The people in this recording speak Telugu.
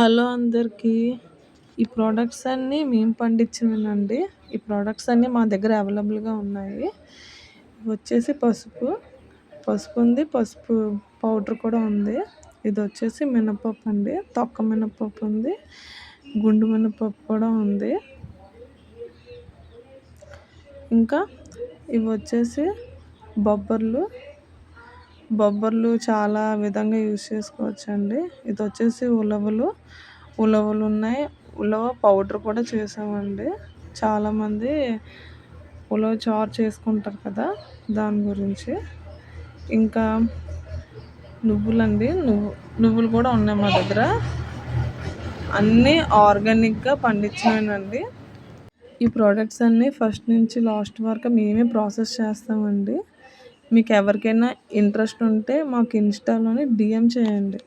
హలో అందరికీ. ఈ ప్రొడక్ట్స్ అన్నీ మేము పండించినవేనండి. ఈ ప్రొడక్ట్స్ అన్నీ మా దగ్గర అవైలబుల్‌గా ఉన్నాయి. ఇవొచ్చేసి పసుపు ఉంది. పసుపు పౌడర్ కూడా ఉంది. ఇదొచ్చేసి మినపప్పు అండి. తొక్క మినపప్పు ఉంది. గుండు మినపప్పు కూడా ఉంది. ఇంకా ఇవొచ్చేసి బొబ్బర్లు చాలా విధంగా యూజ్ చేసుకోవచ్చండి. ఇదొచ్చేసి ఉలవలున్నాయి. ఉలవ పౌడర్ కూడా చేసామండి. చాలామంది ఉలవ చారు చేసుకుంటారు కదా, దాని గురించి. ఇంకా నువ్వులు కూడా ఉన్నాయి మా దగ్గర. అన్నీ ఆర్గానిక్గా పండించినవేనండి. ఈ ప్రోడక్ట్స్ అన్నీ ఫస్ట్ నుంచి లాస్ట్ వరకు మేమే ప్రాసెస్ చేస్తామండి. మీకు ఎవరికైనా ఇంట్రెస్ట్ ఉంటే మాకు ఇన్స్టాలోని DM చేయండి.